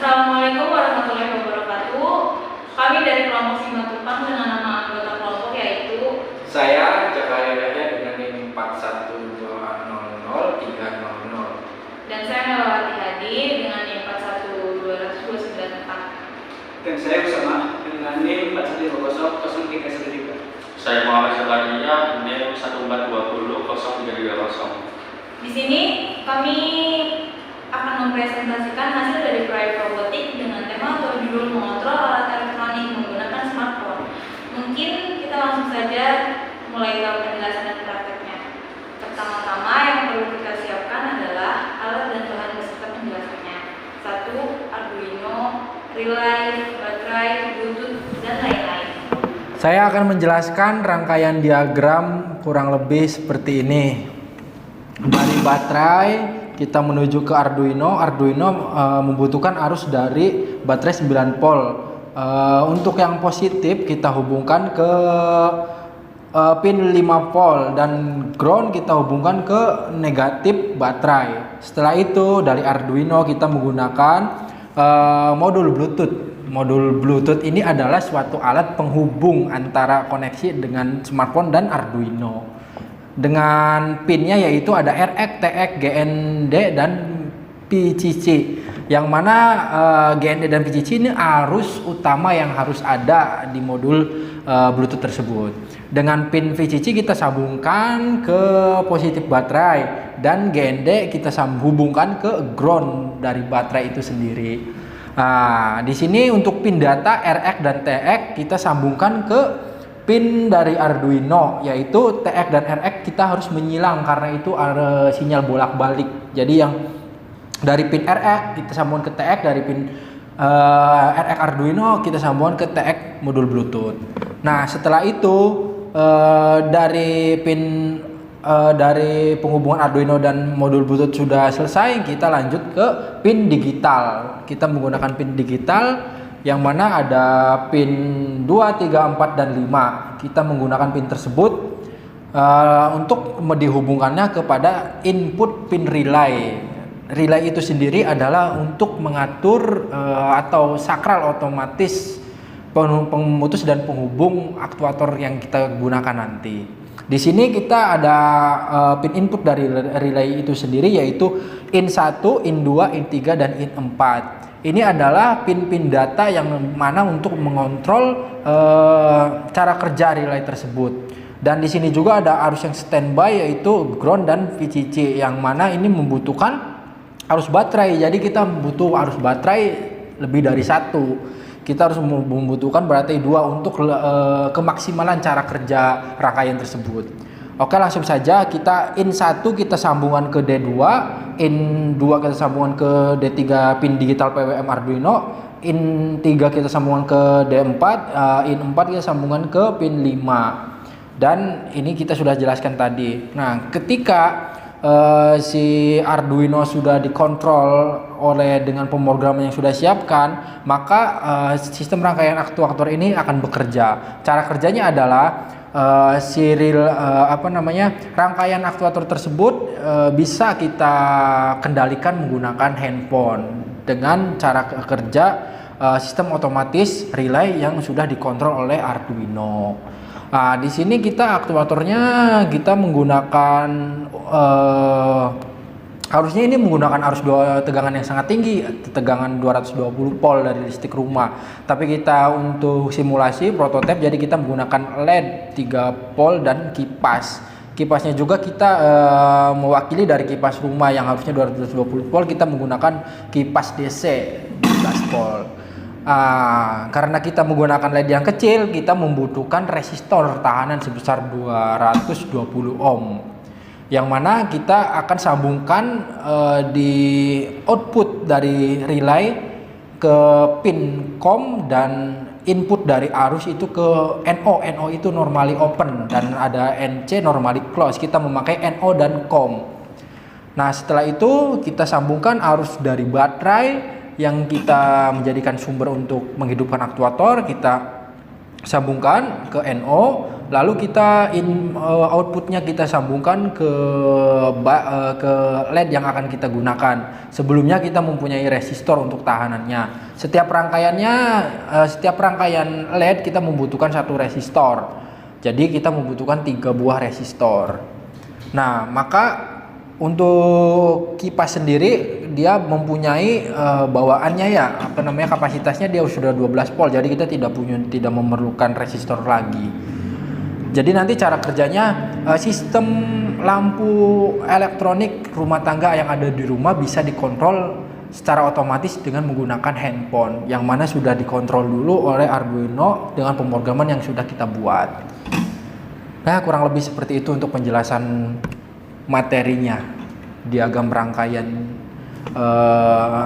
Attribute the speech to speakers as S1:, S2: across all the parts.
S1: Assalamualaikum warahmatullahi wabarakatuh. Kami dari kelompok Simatupang dengan nama anggota kelompok yaitu
S2: saya Jaka Yahya dengan NIM 412003000
S1: dan saya Melawati Hadi dengan NIM 412029.
S3: Dan saya bersama dengan NIM 4120033.
S4: Saya Muhammad Zakaria, NIM 1420033.
S1: Di sini kami akan mempresentasikan hasil dari proyek robotik dengan tema atau judul mengontrol alat elektronik menggunakan smartphone. Mungkin kita langsung saja mulai ke penjelasan dan prakteknya. Pertama-tama yang perlu kita siapkan adalah alat dan bahan beserta penjelasannya. 1. Arduino, relay, baterai, bluetooth, dan lain-lain.
S2: Saya akan menjelaskan rangkaian diagram kurang lebih seperti ini. Dari baterai kita menuju ke Arduino. Arduino membutuhkan arus dari baterai 9 volt. Untuk yang positif kita hubungkan ke pin 5 volt dan ground kita hubungkan ke negatif baterai. Setelah itu dari Arduino kita menggunakan modul Bluetooth. Modul Bluetooth ini adalah suatu alat penghubung antara koneksi dengan smartphone dan Arduino. Dengan pinnya yaitu ada RX, TX, GND, dan PCC. Yang mana GND dan PCC ini arus utama yang harus ada di modul Bluetooth tersebut. Dengan pin VCC kita sambungkan ke positif baterai dan GND kita hubungkan ke ground dari baterai itu sendiri. Nah, di sini untuk pin data RX dan TX kita sambungkan ke pin dari Arduino, yaitu TX dan RX kita harus menyilang karena itu ada sinyal bolak-balik. Jadi yang dari pin RX kita sambungkan ke TX, dari pin RX Arduino kita sambungkan ke TX modul Bluetooth. Nah, setelah itu dari penghubungan Arduino dan modul Bluetooth sudah selesai, kita lanjut ke pin digital. Kita menggunakan pin digital yang mana ada pin 2, 3, 4, dan 5. Kita menggunakan pin tersebut untuk dihubungkannya kepada input pin relay. Relay itu sendiri adalah untuk mengatur atau sakral otomatis pemutus dan penghubung aktuator yang kita gunakan nanti. Di sini kita ada pin input dari relay itu sendiri yaitu IN1, IN2, IN3, dan IN4. Ini adalah pin-pin data yang mana untuk mengontrol cara kerja relay tersebut. Dan di sini juga ada arus yang standby yaitu ground dan VCC yang mana ini membutuhkan arus baterai. Jadi kita butuh arus baterai lebih dari satu. Kita harus membutuhkan baterai 2 untuk kemaksimalan cara kerja rangkaian tersebut. Oke, langsung saja kita IN1 kita sambungan ke D2, IN2 kita sambungan ke D3 pin digital PWM Arduino, IN3 kita sambungan ke D4, IN4 kita sambungan ke pin 5. Dan ini kita sudah jelaskan tadi. Nah, ketika si Arduino sudah dikontrol oleh dengan pemrograman yang sudah siapkan, maka sistem rangkaian aktuator ini akan bekerja. Cara kerjanya adalah rangkaian aktuator tersebut bisa kita kendalikan menggunakan handphone dengan cara kerja sistem otomatis relay yang sudah dikontrol oleh Arduino. Nah, di sini kita aktuatornya kita menggunakan harusnya ini menggunakan arus tegangan yang sangat tinggi, tegangan 220 volt dari listrik rumah. Tapi kita untuk simulasi prototipe jadi kita menggunakan LED 3 volt dan kipas. Kipasnya juga kita mewakili dari kipas rumah yang harusnya 220 volt, kita menggunakan kipas DC 12 volt. Karena kita menggunakan LED yang kecil, kita membutuhkan resistor tahanan sebesar 220 ohm. Yang mana kita akan sambungkan di output dari relay ke pin COM dan input dari arus itu ke NO. NO itu normally open dan ada NC normally close. Kita memakai NO dan COM. Nah, setelah itu kita sambungkan arus dari baterai yang kita menjadikan sumber untuk menghidupkan aktuator, kita sambungkan ke NO Lalu kita outputnya kita sambungkan ke LED yang akan kita gunakan. Sebelumnya kita mempunyai resistor untuk tahanannya. Setiap rangkaian LED kita membutuhkan satu resistor. Jadi kita membutuhkan 3 buah resistor. Nah, maka untuk kipas sendiri dia mempunyai bawaannya ya, kapasitasnya dia sudah 12 volt. Jadi kita tidak memerlukan resistor lagi. Jadi nanti cara kerjanya sistem lampu elektronik rumah tangga yang ada di rumah bisa dikontrol secara otomatis dengan menggunakan handphone yang mana sudah dikontrol dulu oleh Arduino dengan pemrograman yang sudah kita buat. Nah, kurang lebih seperti itu untuk penjelasan materinya, diagram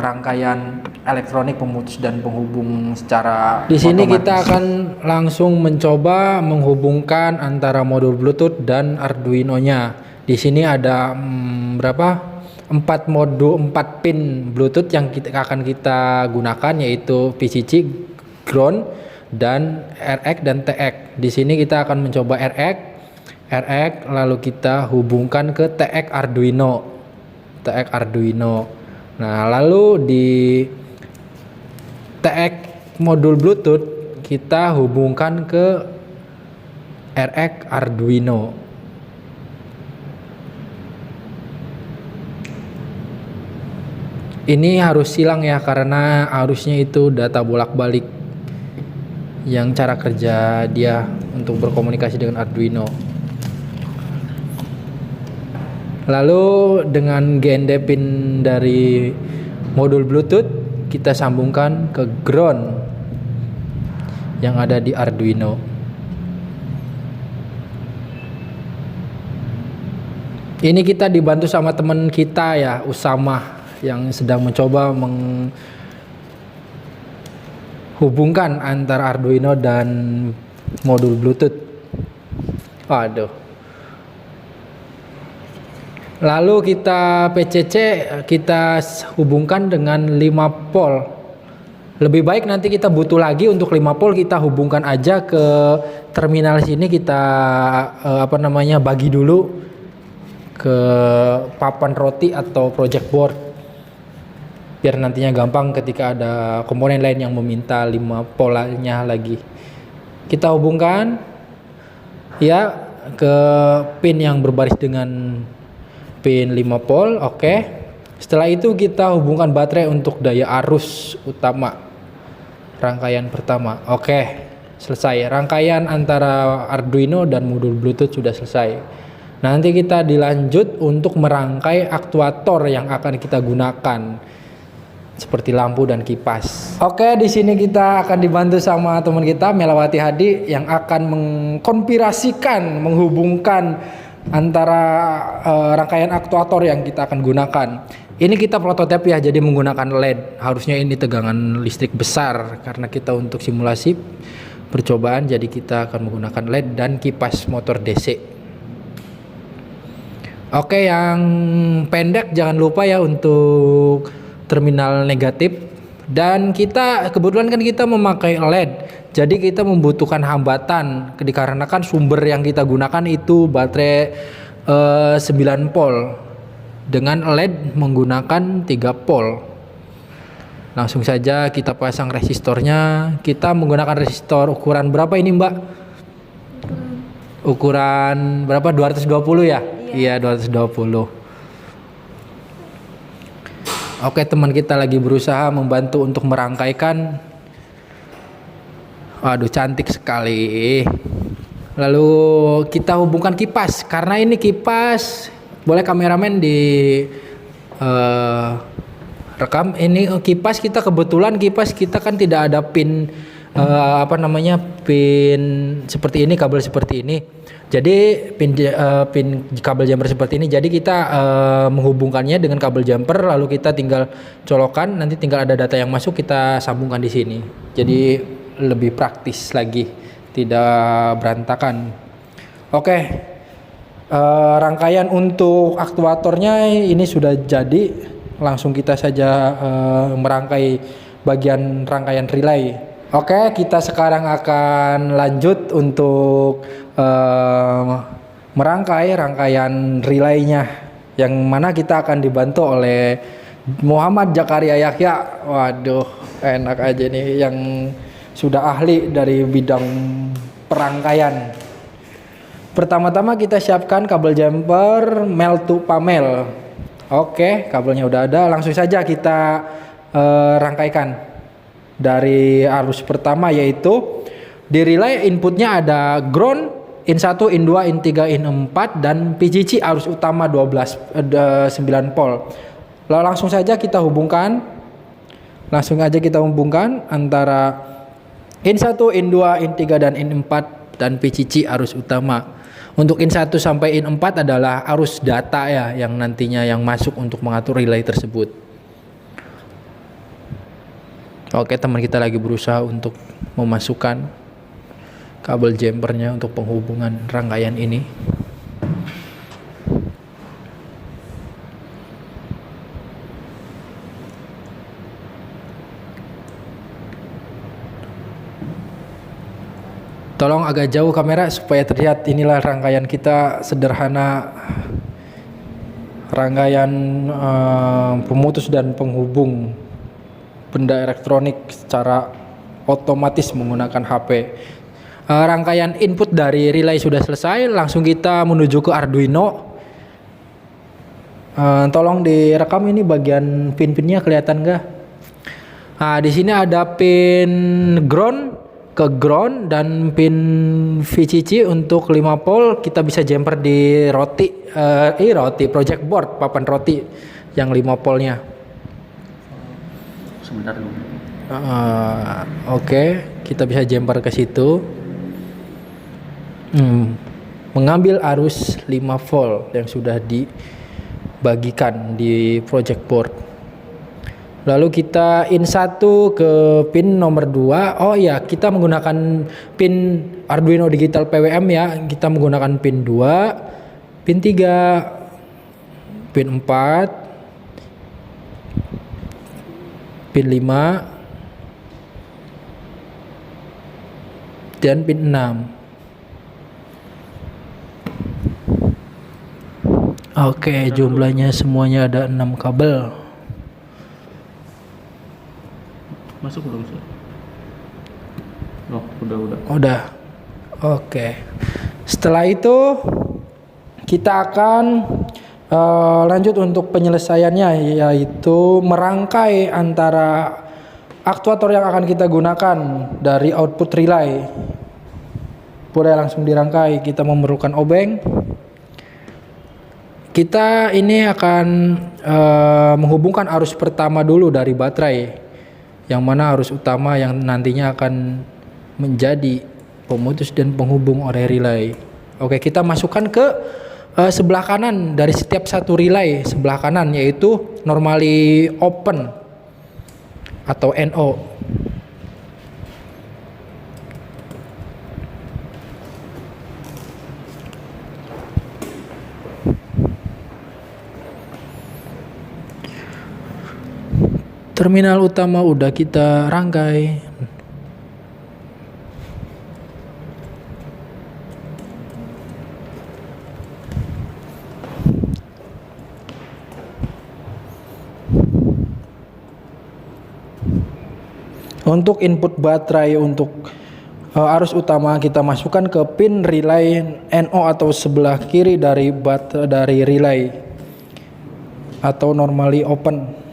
S2: rangkaian elektronik pemutus dan penghubung secara
S5: Di sini
S2: otomatis.
S5: kita akan langsung mencoba menghubungkan antara modul Bluetooth dan Arduino-nya. Di sini ada 4 pin Bluetooth yang akan kita gunakan, yaitu VCC, ground, dan RX dan TX. Di sini kita akan mencoba RX, lalu kita hubungkan ke TX Arduino. Nah, lalu di TX modul Bluetooth kita hubungkan ke RX Arduino. Ini harus silang ya, karena arusnya itu data bolak-balik yang cara kerja dia untuk berkomunikasi dengan Arduino. Lalu dengan GND pin dari modul Bluetooth kita sambungkan ke ground yang ada di Arduino. Ini kita dibantu sama teman kita ya, Usama, yang sedang mencoba menghubungkan antara Arduino dan modul Bluetooth. Waduh. Lalu kita PCC kita hubungkan dengan 5 volt. Lebih baik nanti kita butuh lagi untuk 5 volt, kita hubungkan aja ke terminal sini, kita bagi dulu ke papan roti atau project board. Biar nantinya gampang ketika ada komponen lain yang meminta 5 voltnya lagi. Kita hubungkan ya ke pin yang berbaris dengan pin 5 volt, oke. Setelah itu kita hubungkan baterai untuk daya arus utama. Rangkaian pertama, oke, selesai. Rangkaian antara Arduino dan modul Bluetooth sudah selesai. Nanti kita dilanjut untuk merangkai aktuator yang akan kita gunakan, seperti lampu dan kipas. Oke, di sini kita akan dibantu sama teman kita Melawati Hadi yang akan mengkonspirasikan, menghubungkan antara rangkaian aktuator yang kita akan gunakan. Ini kita prototipe ya, jadi menggunakan LED. Harusnya ini tegangan listrik besar karena kita untuk simulasi percobaan, jadi kita akan menggunakan LED dan kipas motor DC. Oke, yang pendek jangan lupa ya untuk terminal negatif. Dan kita kebetulan kan kita memakai LED, jadi kita membutuhkan hambatan dikarenakan sumber yang kita gunakan itu baterai 9 volt dengan LED menggunakan 3 volt. Langsung saja kita pasang resistornya. Kita menggunakan resistor ukuran berapa ini, Mbak? Ukuran berapa? 220 ya? Iya, 220. Oke, teman kita lagi berusaha membantu untuk merangkaikan. Waduh, cantik sekali. Lalu kita hubungkan kipas, karena ini kipas. Boleh kameramen di rekam. Ini kipas kita, kebetulan kipas kita kan tidak ada pin pin seperti ini, kabel seperti ini. Jadi pin kabel jumper seperti ini. Jadi kita menghubungkannya dengan kabel jumper, lalu kita tinggal colokan, nanti tinggal ada data yang masuk kita sambungkan di sini. Jadi lebih praktis lagi, tidak berantakan. Oke. Rangkaian untuk aktuatornya ini sudah jadi. Langsung kita saja merangkai bagian rangkaian relay. Oke, kita sekarang akan lanjut untuk merangkai rangkaian relaynya, yang mana kita akan dibantu oleh Muhammad Zakaria Yahya. Waduh, enak aja nih yang sudah ahli dari bidang perangkaian. Pertama-tama kita siapkan kabel jumper mel to pamel. Oke, kabelnya udah ada, langsung saja kita rangkaikan. Dari arus pertama, yaitu di relay inputnya ada ground, in 1, in 2, in 3, in 4, dan PCC arus utama 9 volt. Lalu langsung saja kita hubungkan, antara in 1, in 2, in 3, dan in 4, dan PCC arus utama. Untuk in 1 sampai in 4 adalah arus data ya, yang nantinya yang masuk untuk mengatur relay tersebut. Oke, teman kita lagi berusaha untuk memasukkan kabel jumpernya untuk penghubungan rangkaian ini. Tolong agak jauh kamera supaya terlihat. Inilah rangkaian kita sederhana, rangkaian pemutus dan penghubung benda elektronik secara otomatis menggunakan HP. Rangkaian input dari relay sudah selesai, langsung kita menuju ke Arduino. Tolong direkam ini bagian pin-pinnya, kelihatan nggak? Nah, di sini ada pin ground ke ground dan pin VCC untuk 5 volt. Kita bisa jumper di roti project board, papan roti yang 5 voltnya.
S4: Sebentar dulu.
S5: Oke, kita bisa jumper ke situ. Mengambil arus 5 volt yang sudah dibagikan di project board. Lalu kita in 1 ke pin nomor 2. Oh ya, kita menggunakan pin Arduino Digital PWM ya. Kita menggunakan pin 2, pin 3, pin 4, pin 5, dan pin 6. Oke, jumlahnya semuanya ada 6 kabel.
S4: Masuk belum sih? Oh, udah.
S5: Udah. Oke. Setelah itu kita akan lanjut untuk penyelesaiannya, yaitu merangkai antara aktuator yang akan kita gunakan dari output relay. Boleh langsung dirangkai. Kita memerlukan obeng. Kita ini akan menghubungkan arus pertama dulu dari baterai, yang mana arus utama yang nantinya akan menjadi pemutus dan penghubung oleh relay. Oke, kita masukkan ke sebelah kanan dari setiap satu relay, sebelah kanan, yaitu normally open atau NO. Terminal utama udah kita rangkai. Untuk input baterai untuk arus utama kita masukkan ke pin relay NO atau sebelah kiri dari relay atau normally open.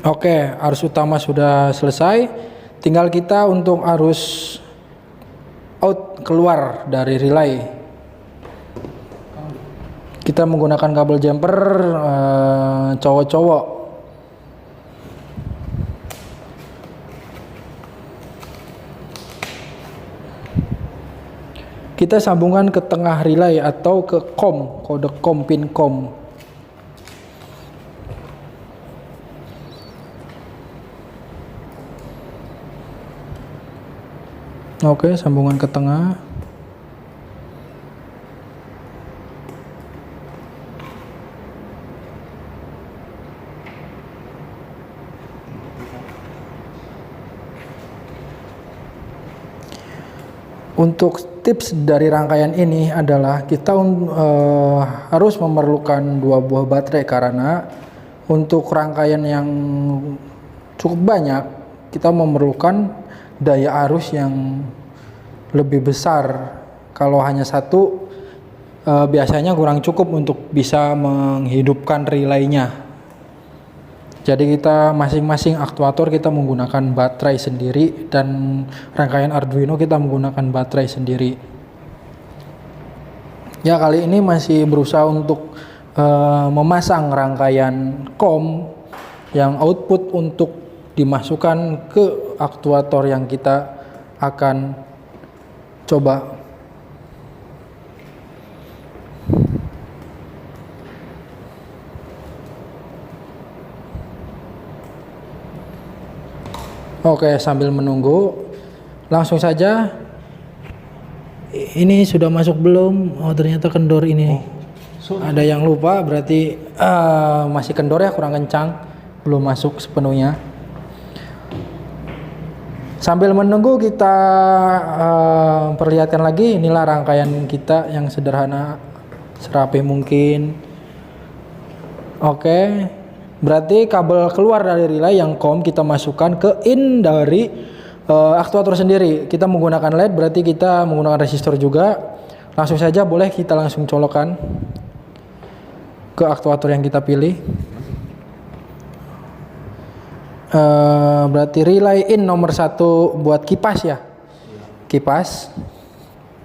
S5: Oke, arus utama sudah selesai. Tinggal kita untuk arus out keluar dari relay. Kita menggunakan kabel jumper cowok-cowok. Kita sambungkan ke tengah relay atau ke COM, kode COM, pin COM. Oke, sambungan ke tengah. Untuk tips dari rangkaian ini adalah kita harus memerlukan 2 buah baterai, karena untuk rangkaian yang cukup banyak kita memerlukan daya arus yang lebih besar. Kalau hanya satu biasanya kurang cukup untuk bisa menghidupkan relaynya. Jadi kita masing-masing aktuator kita menggunakan baterai sendiri, dan rangkaian Arduino kita menggunakan baterai sendiri. Ya, kali ini masih berusaha untuk memasang rangkaian COM yang output untuk dimasukkan ke aktuator yang kita akan coba. Oke, sambil menunggu, langsung saja. Ini sudah masuk belum? Oh, ternyata kendor ini. Ada yang lupa, berarti masih kendor ya, kurang kencang, belum masuk sepenuhnya. Sambil menunggu kita perlihatkan lagi, inilah rangkaian kita yang sederhana, serapi mungkin. Oke. Berarti kabel keluar dari relay yang COM kita masukkan ke in dari aktuator sendiri. Kita menggunakan LED, berarti kita menggunakan resistor juga. Langsung saja boleh kita langsung colokan ke aktuator yang kita pilih. Berarti relay in nomor 1 buat kipas ya. Kipas.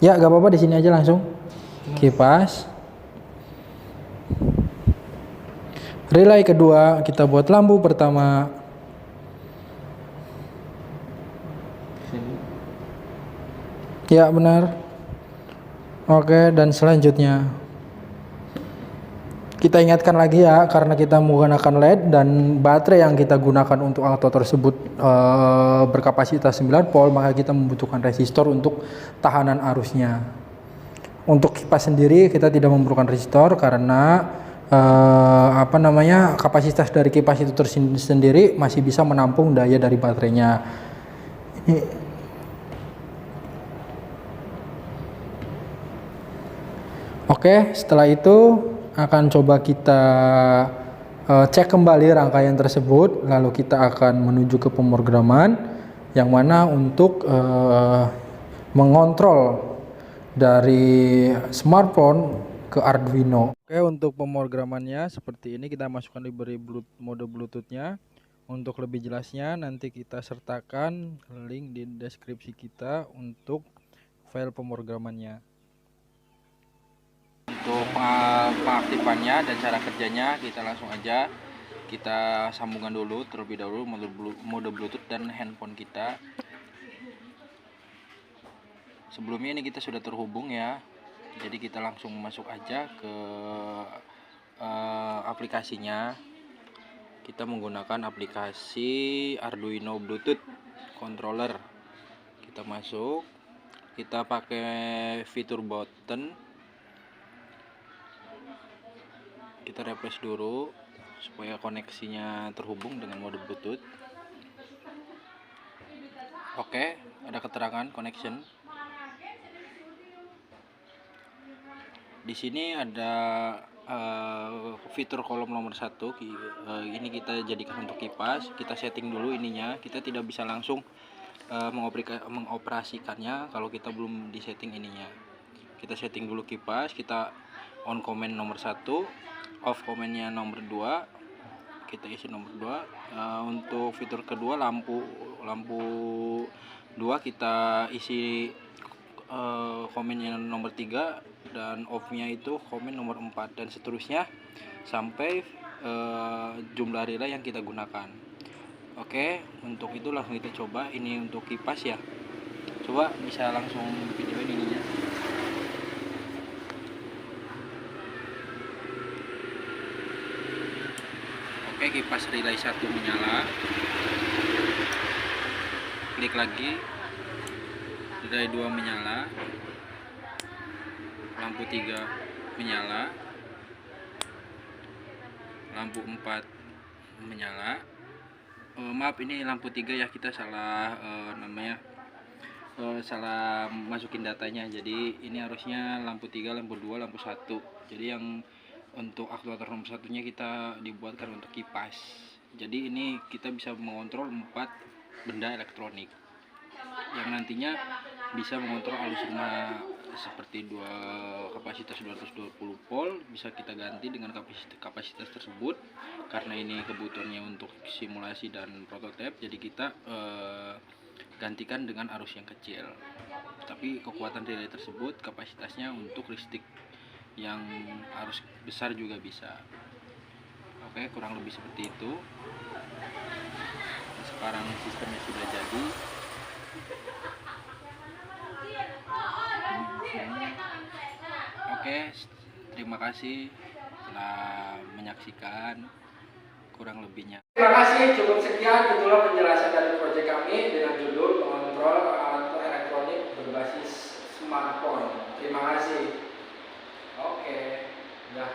S5: Ya, gak apa-apa, di sini aja langsung. Kipas. Relay kedua kita buat lampu pertama. Ya, benar. Oke, dan selanjutnya kita ingatkan lagi ya, karena kita menggunakan LED dan baterai yang kita gunakan untuk aktuator tersebut berkapasitas 9 volt, maka kita membutuhkan resistor untuk tahanan arusnya. Untuk kipas sendiri kita tidak memerlukan resistor karena kapasitas dari kipas itu tersendiri masih bisa menampung daya dari baterainya. Ini oke, setelah itu akan coba kita cek kembali rangkaian tersebut, lalu kita akan menuju ke pemrograman yang mana untuk mengontrol dari smartphone ke Arduino. Oke, untuk pemrogramannya seperti ini, kita masukkan diberi mode Bluetooth-nya. Untuk lebih jelasnya nanti kita sertakan link di deskripsi kita untuk file pemrogramannya. Untuk pengaktifannya dan cara kerjanya kita langsung aja kita sambungkan dulu terlebih dahulu mode Bluetooth dan handphone kita. Sebelumnya ini kita sudah terhubung ya, jadi kita langsung masuk aja ke aplikasinya. Kita menggunakan aplikasi Arduino Bluetooth controller. Kita masuk, kita pakai fitur button, kita refresh dulu supaya koneksinya terhubung dengan mode Bluetooth. Oke, ada keterangan connection. Di sini ada fitur kolom nomor 1. Ini kita jadikan untuk kipas. Kita setting dulu ininya. Kita tidak bisa langsung mengoperasikannya kalau kita belum disetting ininya. Kita setting dulu kipas. Kita on command nomor 1, off commandnya nomor 2. Kita isi nomor 2. Untuk fitur kedua lampu 2 kita isi komennya nomor 3, dan off-nya itu komen nomor 4, dan seterusnya sampai jumlah relay yang kita gunakan. Oke, untuk itu langsung kita coba. Ini untuk kipas ya. Coba bisa langsung videoin ininya.
S2: Oke, kipas relay 1 menyala. Klik lagi. Relay 2 menyala. Lampu 3 menyala. Lampu 4 menyala. Maaf, ini lampu 3 ya, kita salah salah masukin datanya. Jadi ini harusnya lampu 3, lampu 2, lampu 1. Jadi yang untuk aktuator nomor satunya kita dibuatkan untuk kipas. Jadi ini kita bisa mengontrol 4 benda elektronik yang nantinya bisa mengontrol arus rumah, seperti kapasitas 220 volt bisa kita ganti dengan kapasitas tersebut, karena ini kebutuhannya untuk simulasi dan prototipe. Jadi kita gantikan dengan arus yang kecil, tapi kekuatan relay tersebut kapasitasnya untuk listrik yang arus besar juga bisa. Oke, kurang lebih seperti itu. Sekarang sistemnya sudah jadi. Oke, terima kasih telah menyaksikan. Kurang lebihnya, terima kasih. Cukup sekian, itulah penjelasan dari proyek kami dengan judul mengontrol alat elektronik berbasis smartphone. Terima kasih. Oke, udah.